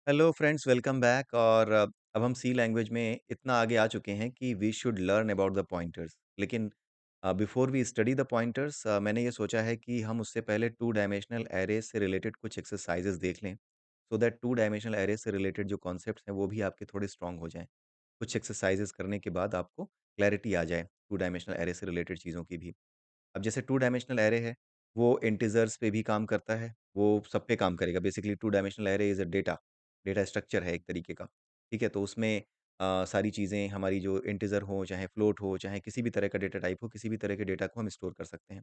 Hello friends, welcome back. और अब हम सी लैंग्वेज में इतना आगे आ चुके हैं कि we should learn about the pointers. लेकिन before we study the pointers, मैंने ये सोचा है कि हम उससे पहले टू डायमेंशनल एरे से रिलेटेड कुछ एक्सरसाइजेस देख लें, so that two dimensional array से रिलेटेड जो कॉन्सेप्ट्स हैं वो भी आपके थोड़े स्ट्रांग हो जाएं। कुछ एक्सरसाइजेस करने के बाद आपको क्लैरिटी आ जाए टू डायमेंशनल एरे से रिलेटेड चीज़ों की भी। अब जैसे टू डायमेंशनल एरे है, वो इंटीजर्स पे भी काम करता है, वो सब पे काम करेगा। Basically to dimensional array is a data data structure है एक तरीके का, ठीक है? तो उसमें सारी चीज़ें हमारी जो इंटीजर हो, चाहे फ्लोट हो, चाहे किसी भी तरह का डेटा टाइप हो, किसी भी तरह के डेटा को हम स्टोर कर सकते हैं।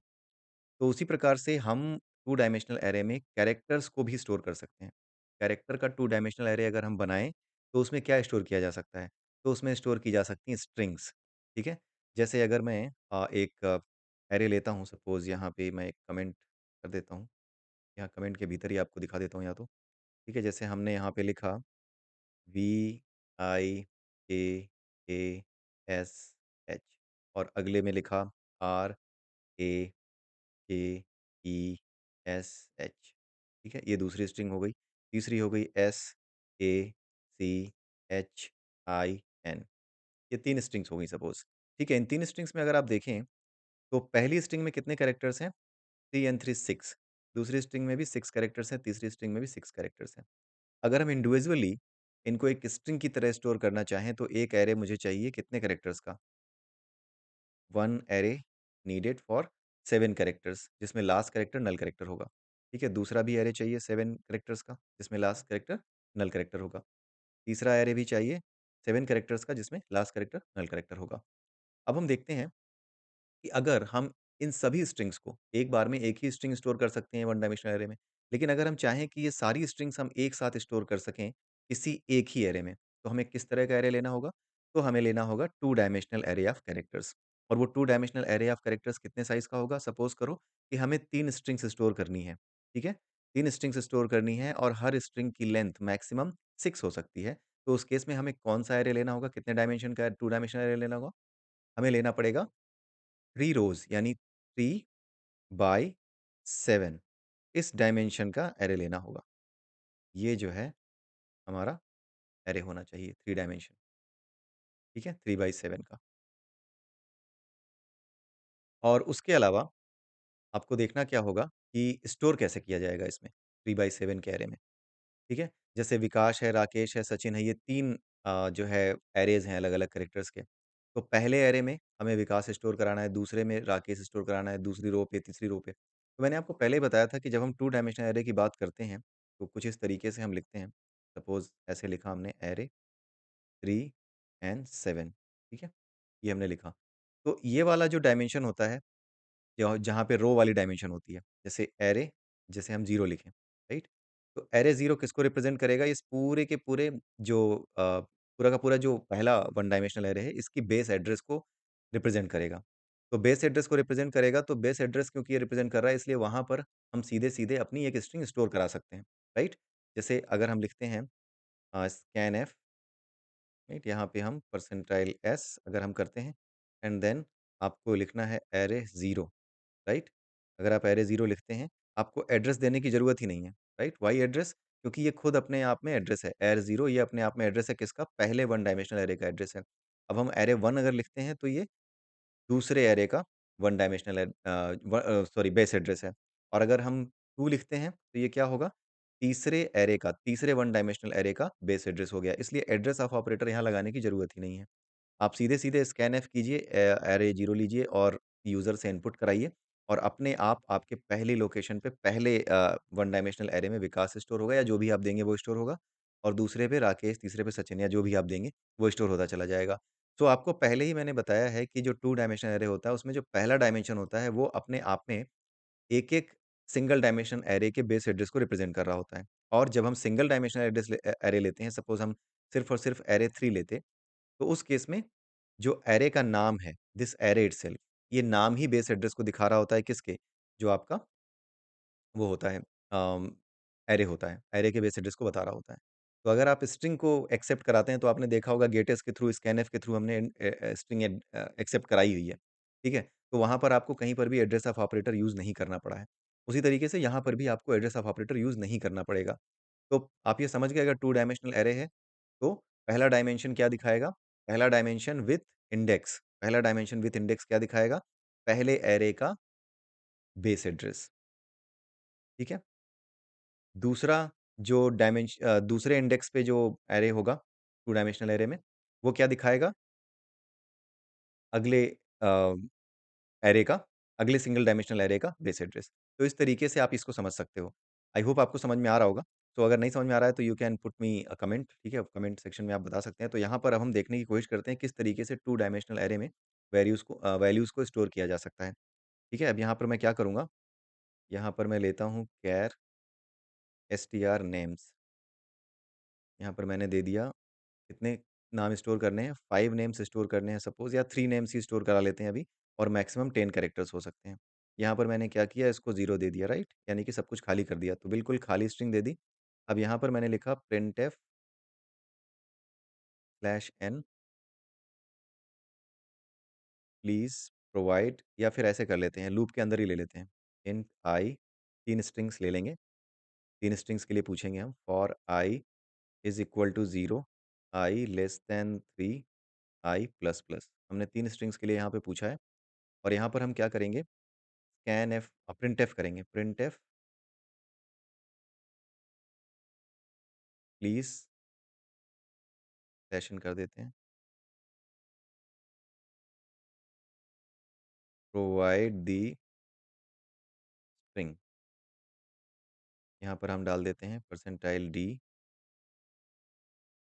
तो उसी प्रकार से हम टू डायमेंशनल एरे में कैरेक्टर्स को भी स्टोर कर सकते हैं। कैरेक्टर का टू डायमेंशनल एरे अगर हम बनाएँ, तो उसमें क्या स्टोर किया जा सकता है? तो उसमें स्टोर की जा सकती हैं स्ट्रिंग्स, ठीक है? जैसे अगर मैं एक एरे लेता हूँ, सपोज़ यहाँ पे मैं एक कमेंट कर देता हूँ, यहाँ कमेंट के भीतर ही आपको दिखा देता हूँ या तो, ठीक है? जैसे हमने यहाँ पे लिखा VIKAS और अगले में लिखा RAKESH, ठीक है? ये दूसरी स्ट्रिंग हो गई। तीसरी हो गई SACHIN। ये 3 स्ट्रिंग्स हो गई सपोज़, ठीक है? इन 3 स्ट्रिंग्स में अगर आप देखें, तो पहली स्ट्रिंग में कितने कैरेक्टर्स हैं? 3 एंड 3 6। दूसरी स्ट्रिंग में भी 6 कैरेक्टर्स हैं, तीसरी स्ट्रिंग में भी 6 कैरेक्टर्स हैं। अगर हम इंडिविजुअली इनको एक स्ट्रिंग की तरह स्टोर करना चाहें, तो एक एरे मुझे चाहिए कितने कैरेक्टर्स का? 1 एरे नीडेड फॉर 7 कैरेक्टर्स, जिसमें लास्ट कैरेक्टर नल कैरेक्टर होगा, ठीक है? दूसरा भी एरे चाहिए 7 कैरेक्टर्स का, जिसमें लास्ट कैरेक्टर नल कैरेक्टर होगा। तीसरा एरे भी चाहिए 7 कैरेक्टर्स का, जिसमें लास्ट कैरेक्टर नल कैरेक्टर होगा। अब हम देखते हैं कि अगर हम इन सभी स्ट्रिंग्स को एक बार में एक ही स्ट्रिंग स्टोर कर सकते हैं वन डायमेंशनल एरे में। लेकिन अगर हम चाहें कि ये सारी स्ट्रिंग्स हम एक साथ स्टोर कर सकें किसी एक ही एरे में, तो हमें किस तरह का एरे लेना होगा? तो हमें लेना होगा to dimensional array of characters. और वो to dimensional array of characters कितने साइज़ का होगा? सपोज़ करो कि हमें 3 स्ट्रिंग्स स्टोर करनी है, ठीक है? 3 स्ट्रिंग्स स्टोर करनी है और हर स्ट्रिंग की लेंथ मैक्सिमम 6 हो सकती है। तो उस केस में हमें कौन-सा एरे लेना होगा? कितने डायमेंशन का टू डायमेंशनल एरे लेना होगा? हमें लेना पड़ेगा 3 रोज़ यानी 3 बाय 7 इस डायमेंशन का एरे लेना होगा। ये जो है हमारा एरे होना चाहिए 3 डायमेंशन, ठीक है? 3 बाय 7 का। और उसके अलावा आपको देखना क्या होगा कि स्टोर कैसे किया जाएगा इसमें 3 बाय 7 के एरे में, ठीक है? जैसे विकास है, राकेश है, सचिन है, ये 3 जो है एरेज़ हैं अलग-अलग कैरेक्टर्स के। तो पहले एरे में हमें विकास स्टोर कराना है, दूसरे में राकेश स्टोर कराना है, दूसरी रो पे, तीसरी रो पे। तो मैंने आपको पहले ही बताया था कि जब हम टू डायमेंशनल एरे की बात करते हैं, तो कुछ इस तरीके से हम लिखते हैं। सपोज़ ऐसे लिखा हमने एरे 3 एंड 7, ठीक है? ये हमने लिखा। तो ये वाला जो डायमेंशन होता है, जहाँ पे रो वाली डायमेंशन होती है, जैसे एरे जैसे हम 0 लिखें, राइट? तो एरे 0 किसको रिप्रेज़ेंट करेगा? इस पूरे के पूरे जो पूरा का पूरा जो पहला वन डायमेंशनल एरे है, इसकी बेस एड्रेस को रिप्रेज़ेंट करेगा। तो बेस एड्रेस को रिप्रेज़ेंट करेगा, तो बेस एड्रेस क्योंकि ये रिप्रेज़ेंट कर रहा है, इसलिए वहाँ पर हम सीधे-सीधे अपनी एक स्ट्रिंग स्टोर करा सकते हैं, राइट? जैसे अगर हम लिखते हैं स्कैनफ, राइट? यहाँ पे हम परसेंटाइल एस अगर हम करते हैं एंड देन आपको लिखना है एरे 0, राइट? अगर आप एरे 0 लिखते हैं, आपको एड्रेस देने की ज़रूरत ही नहीं है, राइट? Why address? क्योंकि ये खुद अपने आप में एड्रेस है। एरे 0 ये अपने आप में एड्रेस है किसका? पहले वन डायमेंशनल एरे का एड्रेस है। अब हम एरे 1 अगर लिखते हैं, तो ये दूसरे एरे का one dimensional sorry base address है। और अगर हम 2 लिखते हैं, तो ये क्या होगा? तीसरे एरे का, तीसरे वन डायमेंशनल एरे का बेस एड्रेस हो गया। इसलिए एड्रेस ऑफ ऑपरेटर यहाँ लगाने की ज़रूरत ही नहीं है। आप सीधे-सीधे स्कैनफ कीजिए, एरे 0 लीजिए और यूज़र से इनपुट कराइए और अपने आप आपके पहली लोकेशन पे पहले वन डायमेंशनल एरे में विकास स्टोर होगा या जो भी आप देंगे वो स्टोर होगा और दूसरे पे राकेश, तीसरे पे सचिन या जो भी आप देंगे, वो स्टोर होता चला जाएगा। तो आपको पहले ही मैंने बताया है कि जो टू डायमेंशनल एरे होता है, उसमें जो पहला डायमेंशन होता है, वो अपने आप में एक-एक सिंगल डायमेंशन एरे के बेस एड्रेस को रिप्रेज़ेंट कर रहा होता है। और जब हम सिंगल डायमेंशनल एरे लेते हैं, सपोज़ हम सिर्फ़ और सिर्फ़ एरे 3 लेते, तो उस केस में जो एरे का नाम है, दिस एरे इटसेल्फ, ये नाम ही बेस एड्रेस को दिखा रहा होता है किसके? जो आपका वो होता है एरे होता है, एरे के बेस एड्रेस को बता रहा होता है। तो अगर आप स्ट्रिंग को एक्सेप्ट कराते हैं, तो आपने देखा होगा गेटस के थ्रू, स्कैनफ के थ्रू हमने स्ट्रिंग एक्सेप्ट कराई हुई है, ठीक है? तो वहाँ पर आपको कहीं पर भी एड्रेस ऑफ ऑपरेटर यूज़ नहीं करना पड़ा है। उसी तरीके से यहाँ पर भी आपको एड्रेस ऑफ ऑपरेटर यूज़ नहीं करना पड़ेगा। तो आप ये समझ गए अगर टू डायमेंशनल एरे है, तो पहला डायमेंशन क्या दिखाएगा? पहला डायमेंशन विथ इंडेक्स क्या दिखाएगा? पहले एरे का बेस एड्रेस, ठीक है? दूसरा दूसरे इंडेक्स पे जो एरे होगा, टू डायमेंशनल एरे में, वो क्या दिखाएगा? अगले अ, एरे का अगले सिंगल डायमेंशनल एरे का बेस एड्रेस। तो इस तरीके से आप इसको समझ सकते हो। आई होप आपको समझ में आ रहा होगा। तो अगर नहीं समझ में आ रहा है तो you can put me a comment, ठीक है? कमेंट सेक्शन में आप बता सकते हैं। तो यहाँ पर अब हम देखने की कोशिश करते हैं किस तरीके से टू डायमेंशनल एरे में वैल्यूज़ को स्टोर किया जा सकता है। ठीक है? अब यहाँ पर मैं क्या करूँगा, यहाँ पर मैं लेता हूँ चार एसटीआर नेम्स। यहाँ पर मैंने दे दिया कितने नाम स्टोर करने हैं, 5 नेम्स स्टोर करने हैं सपोज़, या 3 नेम्स ही स्टोर करा लेते हैं अभी, और मैक्सिमम 10 कैरेक्टर्स हो सकते हैं। यहाँ पर मैंने क्या किया, इसको 0 दे दिया, राइट? यानी कि सब कुछ खाली कर दिया, तो बिल्कुल खाली स्ट्रिंग दे दी। अब यहाँ पर मैंने लिखा printf slash n please provide, या फिर ऐसे कर लेते हैं, लूप के अंदर ही ले लेते हैं। इंट आई, 3 स्ट्रिंग्स ले लेंगे, 3 स्ट्रिंग्स के लिए पूछेंगे हम, for i is equal to 0, i less than 3, i plus plus. हमने 3 स्ट्रिंग्स के लिए यहाँ पे पूछा है, और यहाँ पर हम क्या करेंगे, प्रिंट एफ करेंगे, प्रिंट एफ प्लीज़ सेशन कर देते हैं, प्रोवाइड दी स्ट्रिंग। यहाँ पर हम डाल देते हैं परसेंटाइल डी,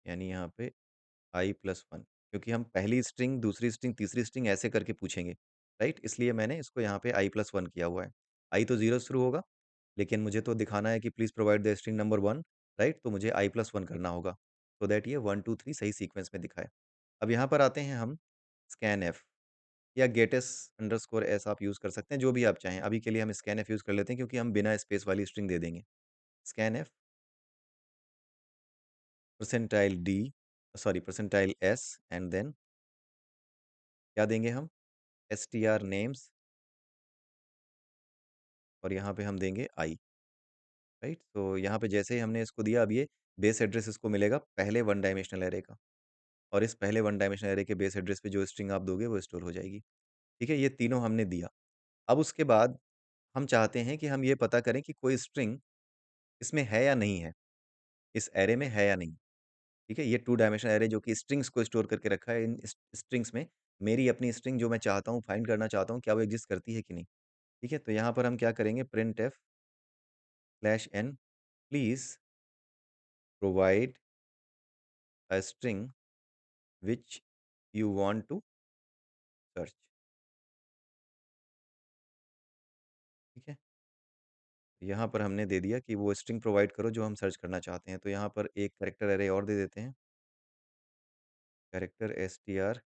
यानी यहाँ पे आई प्लस वन, क्योंकि हम पहली स्ट्रिंग, दूसरी स्ट्रिंग, तीसरी स्ट्रिंग ऐसे करके पूछेंगे, राइट? इसलिए मैंने इसको यहाँ पे आई प्लस वन किया हुआ है। आई तो ज़ीरो से शुरू होगा, लेकिन मुझे तो दिखाना है कि please provide the string number one, right? तो मुझे आई प्लस वन करना होगा, सो दैट ये 1 2 3 सही सीक्वेंस में दिखाए। अब यहाँ पर आते हैं हम स्कैन एफ, या गेटस अंडरस्कोर एस आप यूज़ कर सकते हैं, जो भी आप चाहें। अभी के लिए हम स्कैन एफ यूज़ कर लेते हैं, क्योंकि हम बिना स्पेस वाली स्ट्रिंग दे देंगे। Scanf percentile d, sorry percentile s, and then क्या देंगे हम, एस टी आर नेम्स, और यहाँ पे हम देंगे आई, राइट? तो यहाँ पे जैसे ही हमने इसको दिया, अब ये बेस एड्रेस इसको मिलेगा पहले वन डायमेंशनल एरे का, और इस पहले वन डायमेंशनल एरे के बेस एड्रेस पे जो स्ट्रिंग आप दोगे वो स्टोर हो जाएगी। ठीक है? ये तीनों हमने दिया। अब उसके बाद हम चाहते हैं कि हम ये पता करें कि कोई स्ट्रिंग इसमें है या नहीं है, इस एरे में है या नहीं। ठीक है? ये टू डायमेंशनल एरे जो कि स्ट्रिंग्स को स्टोर करके रखा है, इन स्ट्रिंग्स में मेरी अपनी स्ट्रिंग जो मैं चाहता हूँ, फाइंड करना चाहता हूँ, क्या वो एग्जिस्ट करती है कि नहीं। ठीक है? तो यहाँ पर हम क्या करेंगे, printf slash n please provide a string which you want to search. ठीक है? यहाँ पर हमने दे दिया कि वो स्ट्रिंग प्रोवाइड करो जो हम सर्च करना चाहते हैं। तो यहाँ पर एक कैरेक्टर एरे और दे देते हैं, कैरेक्टर एस टी आर,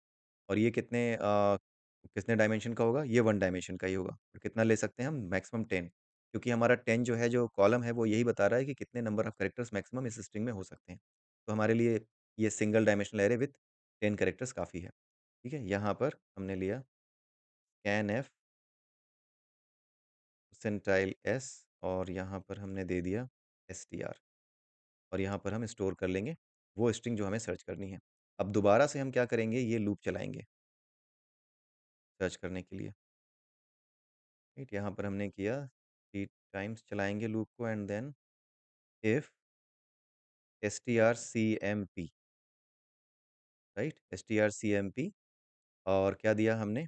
और ये कितने डायमेंशन का होगा? ये वन डायमेंशन का ही होगा। और कितना ले सकते हैं हम? मैक्सिमम 10, क्योंकि हमारा 10 जो है, जो कॉलम है, वो यही बता रहा है कि कितने नंबर ऑफ कैरेक्टर्स मैक्सिमम इस स्ट्रिंग में हो सकते हैं। तो हमारे लिए ये single dimensional array with 10 characters काफ़ी है। ठीक है? यहाँ पर हमने लिया कैन एफ परसेंटाइल एस, और यहाँ पर हमने दे दिया एस टी आर, और यहाँ पर हम स्टोर कर लेंगे वो स्ट्रिंग जो हमें सर्च करनी है। अब दोबारा से हम क्या करेंगे, ये लूप चलाएँगे सर्च करने के लिए। राइट? यहाँ पर हमने किया 3 टाइम्स चलाएँगे लूप को, and then if strcmp, right? strcmp, और क्या दिया हमने,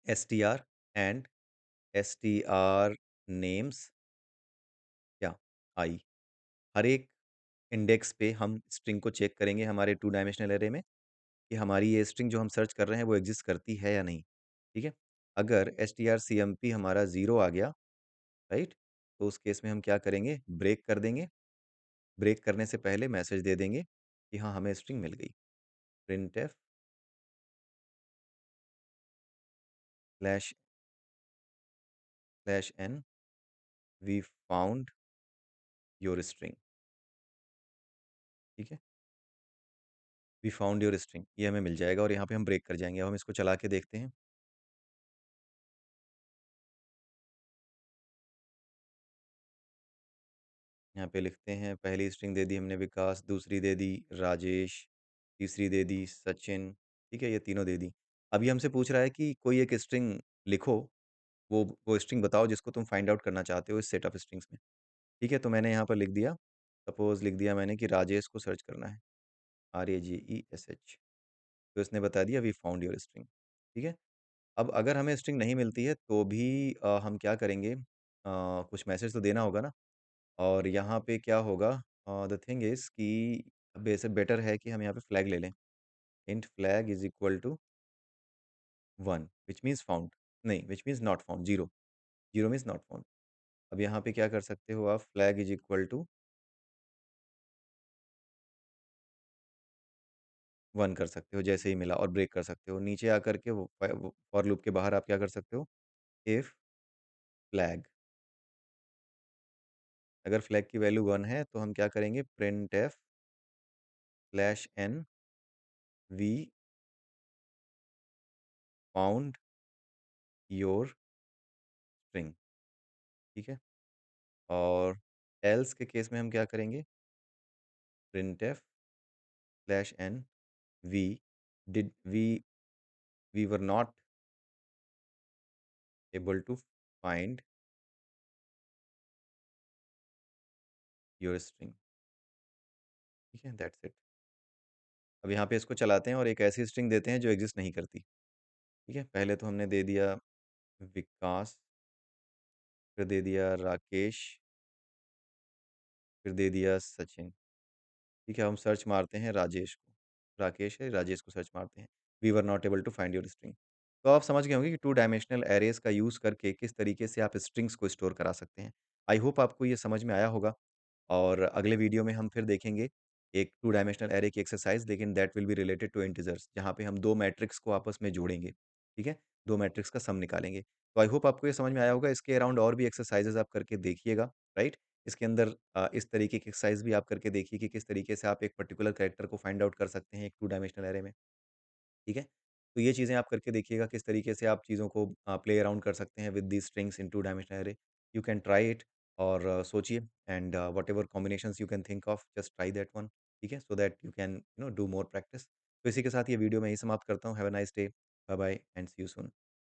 str एंड str नेम्स क्या, आई। हर एक इंडेक्स पे हम स्ट्रिंग को चेक करेंगे हमारे टू डायमेंशनल एरे में, कि हमारी ये स्ट्रिंग जो हम सर्च कर रहे हैं वो एग्जिस्ट करती है या नहीं। ठीक है? अगर strcmp हमारा 0 आ गया, राइट? तो उस केस में हम क्या करेंगे, ब्रेक कर देंगे। ब्रेक करने से पहले मैसेज दे देंगे कि हाँ, हमें स्ट्रिंग मिल गई। Printf slash slash n we found your string. ठीक है? वी फाउंड योर स्ट्रिंग, ये हमें मिल जाएगा, और यहाँ पे हम ब्रेक कर जाएंगे। अब हम इसको चला के देखते हैं। यहाँ पे लिखते हैं पहली स्ट्रिंग दे दी हमने विकास, दूसरी दे दी राजेश, तीसरी दे दी सचिन, ठीक है? ये तीनों दे दी। अब ये हमसे पूछ रहा है कि कोई एक स्ट्रिंग लिखो, वो स्ट्रिंग बताओ जिसको तुम फाइंड आउट करना चाहते हो इस सेट ऑफ स्ट्रिंग्स में, ठीक है? तो मैंने यहाँ पर लिख दिया, सपोज़ लिख दिया मैंने कि राजेश को सर्च करना है, RAJESH, तो इसने बता दिया वी फाउंड योर स्ट्रिंग, ठीक है? अब अगर हमें स्ट्रिंग नहीं मिलती है तो भी हम क्या करेंगे, कुछ मैसेज तो देना होगा ना, और यहाँ पे क्या होगा, द थिंग इज़ कि बेसे बेटर है कि हम यहाँ पे फ्लैग ले लें। Int flag is equal to 1 which means found, नहीं which means not found, 0, 0 means not found. अब यहाँ पे क्या कर सकते हो आप, फ्लैग इज़ इक्वल टू 1 कर सकते हो जैसे ही मिला और ब्रेक कर सकते हो। नीचे आकर के वो फॉर लूप के बाहर आप क्या कर सकते हो, इफ फ्लैग, अगर फ्लैग की वैल्यू 1 है तो हम क्या करेंगे, printf slash n we found your string, ठीक है? और एल्स के केस में हम क्या करेंगे, printf slash n we did we were not able to find your string, ठीक है? That's it. अब यहाँ पे इसको चलाते हैं और एक ऐसी स्ट्रिंग देते हैं जो एग्जिस्ट नहीं करती, ठीक है? पहले तो हमने दे दिया विकास, फिर दे दिया राकेश, फिर दे दिया सचिन, ठीक है? हम सर्च मारते हैं राजेश को, राकेश है, राजेश को सर्च मारते हैं। We were not able to find your string. तो आप समझ गए होंगे कि टू डायमेंशनल एरेज़ का यूज़ करके किस तरीके से आप स्ट्रिंग्स को स्टोर करा सकते हैं। आई होप आपको ये समझ में आया होगा, और अगले वीडियो में हम फिर देखेंगे एक टू डायमेंशनल एरे की एक्सरसाइज़, लेकिन that will be related to integers, जहाँ पे हम 2 मैट्रिक्स को आपस में जोड़ेंगे, ठीक है? 2 मैट्रिक्स का सम निकालेंगे। तो आई होप आपको ये समझ में आया होगा। इसके अराउंड और भी एक्सरसाइज़ेज़ आप करके देखिएगा, राइट? इसके अंदर इस तरीके की एक्सरसाइज़ भी आप करके देखिए कि किस तरीके से आप एक पर्टिकुलर कैरेक्टर को फाइंड आउट कर सकते हैं एक टू डायमेंशनल एरे में, ठीक है? तो ये चीज़ें आप करके देखिएगा किस तरीके से आप चीज़ों को प्ले अराउंड कर सकते हैं with these strings in to dimensional array. You can try it, और सोचिए, and whatever combinations you can think of, just try that one, ठीक है? So that you can do more practice. तो इसी के साथ ये वीडियो मैं यहीं समाप्त करता हूँ। Have a nice day. Bye bye and see you soon.